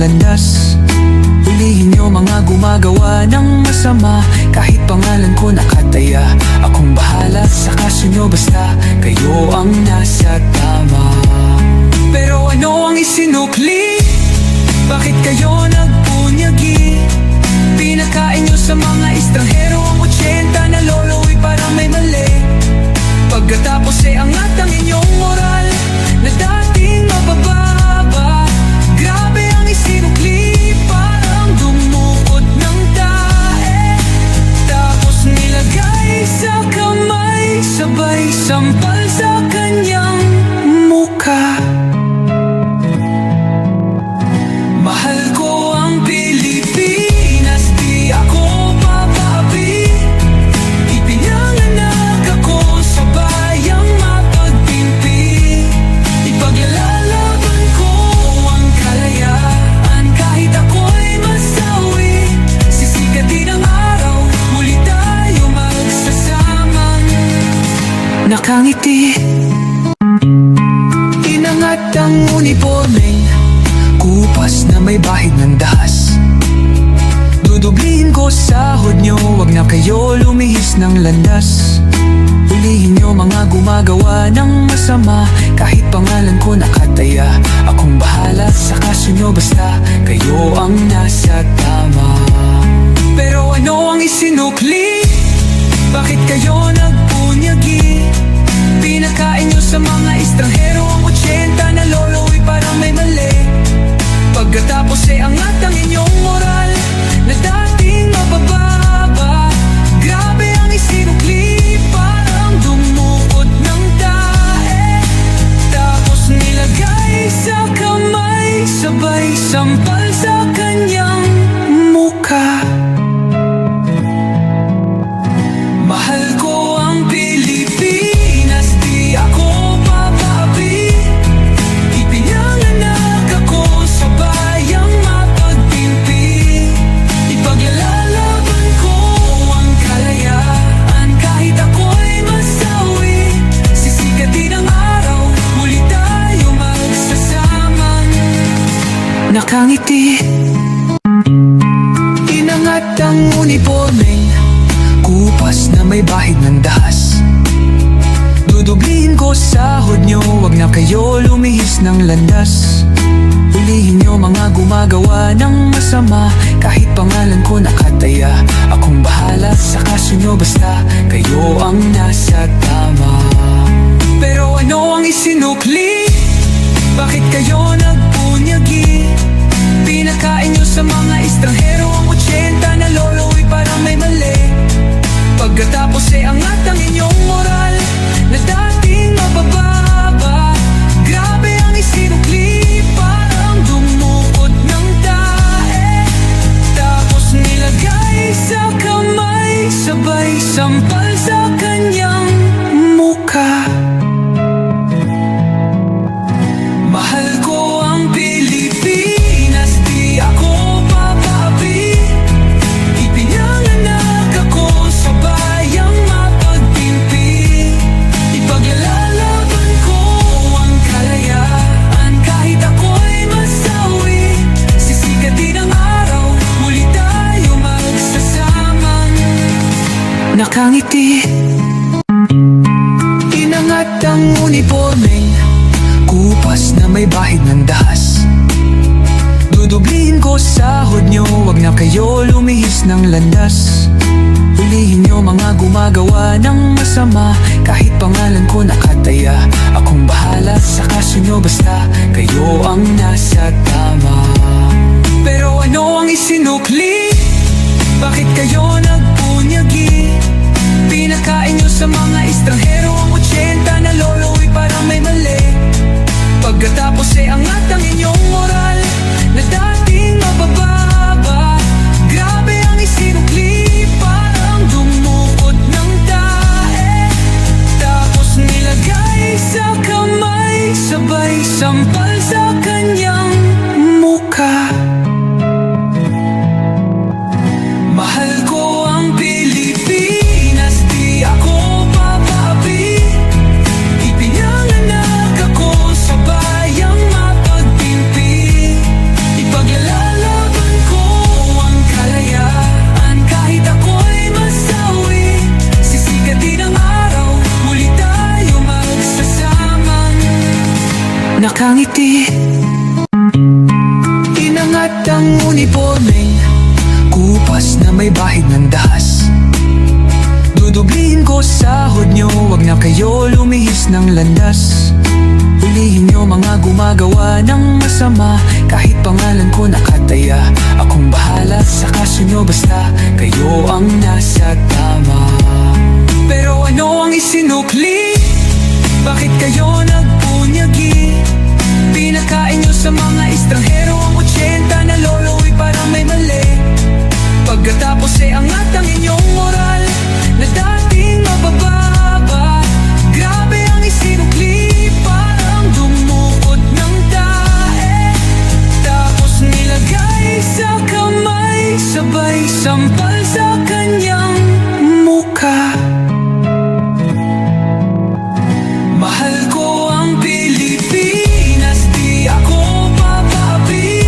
landas. Hulihin niyo mga gumagawa ng masama, kahit pangalan ko nakataya. Akong bahala sa kaso niyo, basta kayo ang nasa tama. Pero ano ang isinukli? Bakit kayo nagpunyagi? Pinakain niyo sa mga estranghero ang 80 na lolo'y parang may mali. Pagkatapos angat ang inyong moral na dating mabababa. Grabe ang isinukli, parang dumukot ng tae. Tapos nilagay sa kamay, sabay sampal sa kanyang mukha. Mahal ko ang Pilipinas, di ako papapi. Ipinanganak ako sa bayang mapagpimpi. Ipaglalaban ko ang kalayaan, kahit ako'y masawi. Sisigatin ang araw, muli tayo magsasamang nakangiti. Inangat ang uniformeng kupas na may bahid ng dahas. Dudublihin ko sahod nyo, wag na kayo lumihis ng landas. Hulihin nyo mga gumagawa ng masama, kahit pangalan ko nakataya. Akong bahala sa kaso nyo, basta kayo ang nasa tama. Pero ano ang isinukli? Bakit kayo nagpunyagi? Pinakain nyo sa mga estranghero ang 80 na lolo'y parang may mali. Pagkatapos angat ang inyong moral na dating mabababa. Grabe ang isinukli, parang dumukot ng tae. Tapos nilagay sa kamay, sabay sampal sa kanyang mukha. Mahal ko ang Pilipinas, di ako papapi. Ipinanganak ako sa bayang mapagpimpi. Ipaglalaban ko ang kalayaan, kahit ako'y masawi. Sisigatin ang araw, muli tayo magsasamang nakangiti. Inangat ang uniformeng kupas na may bahid ng dahas. Dudublihin ko sahod nyo, wag na kayo lumihis ng landas. Hulihin nyo mga gumagawa ng masama, kahit pangalan ko nakataya. Akong bahala sa kaso nyo, basta kayo ang nasa tama. Pero ano ang isinukli? Bakit kayo nagpunyagi? Pinakain nyo sa mga estranghero ang 80 na lolo'y parang may mali. Pagkatapos angat ang inyong moral na dating mabababa. Grabe ang isinukli, parang dumukot ng tae. Tapos nilagay sa kamay, sabay sampal sa kanyang mukha. Mahal ko ang Pilipinas, di ako papapi. Ipinanganak ako sa bayang mapagpimpi. Ipaglalaban ko ang kalayaan, kahit ako'y masawi. Sisigatin ang araw, muli tayo magsasamang nakangiti. Inangat ang uniformeng kupas na may bahid ng dahas. Dudublihin ko sahod nyo, wag na kayo lumihis ng landas. Hulihin nyo mga gumagawa ng masama, kahit pangalan ko nakataya. Akong bahala sa kaso nyo, basta kayo ang nasa tama. Pero ano ang isinukli? Bakit kayo nagpunyagi? Pinakain nyo sa mga estranghero ang 80 na lolo'y parang may mali. Pagkatapos angat ang inyong moral na dating mabababa. Grabe ang isinukli, parang dumukot ng tae. Tapos nilagay sa kamay, sabay sampal sa kanyang mukha. Mahal ko ang Pilipinas, di ako papapi. nakangiti. Inangat ang unipormeng kupas na may bahid ng dahas. Dudublihin ko sahod nyo, wag na kayo lumihis ng landas. Hulihin nyo mga gumagawa ng masama, kahit pangalan ko nakataya. Akong bahala sa kaso nyo, basta kayo ang nasa tama. Pero ano ang isinukli? Bakit kayo nagpunyagi? Pinakain nyo sa mga estranghero ang 80 na lolo'y parang may mali. Pagkatapos angat ang inyong moral na dating mabababa. Grabe ang isinukli, parang dumukot ng tae. Tapos nilagay sa kamay, sabay sampal sa kanyang mukha. Mahal ko ang Pilipinas, di ako papapi.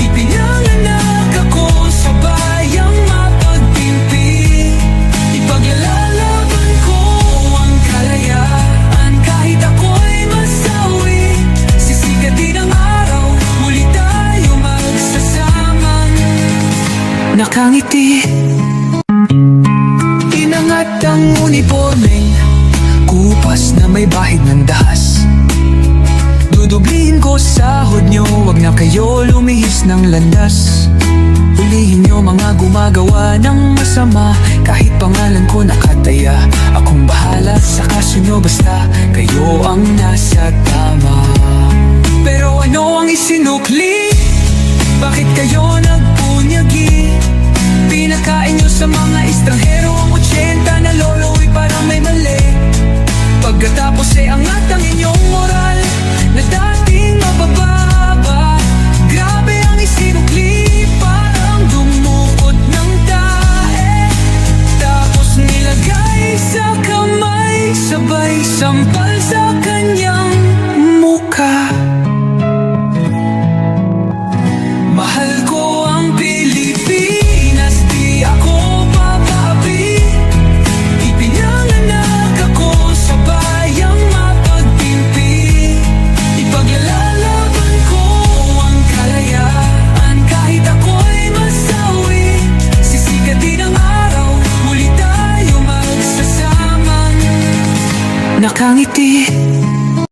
Ipinanganak ako sa bayang mapagtimpi. Ipaglalaban ko ang kalayaan, kahit ako'y masawi. Sisikat din ang araw, muli tayo magsasamang nakangiti. Inangat ang unipormeng kupas na may bahid ng dahas. Dudublihin ko sahod nyo, wag na kayo lumihis ng landas. Hulihin nyo mga gumagawa ng masama, kahit pangalan ko nakataya. Akong bahala sa kaso nyo, basta kayo ang nasa tama. Pero ano ang isinukli? Bakit kayo nagpunyagi? Pinakain nyo sa mga estranghero ang 80 na lolo'y parang may mali. Pagkatapos angat ang inyong moral na dating mabababa. Grabe ang isinukli, parang dumukot ng tae. Tapos nilagay sa kamay, sabay sampal sa kanyang mukha. Mahal ko ang Pilipinas, di ako papapi. Ipinanganak ako sa bayang mapagtimpi. Ipaglalaban ko ang kalayaan, kahit ako'y masawi. Sisikat din ang araw, muli tayo magsasamang nakangiti.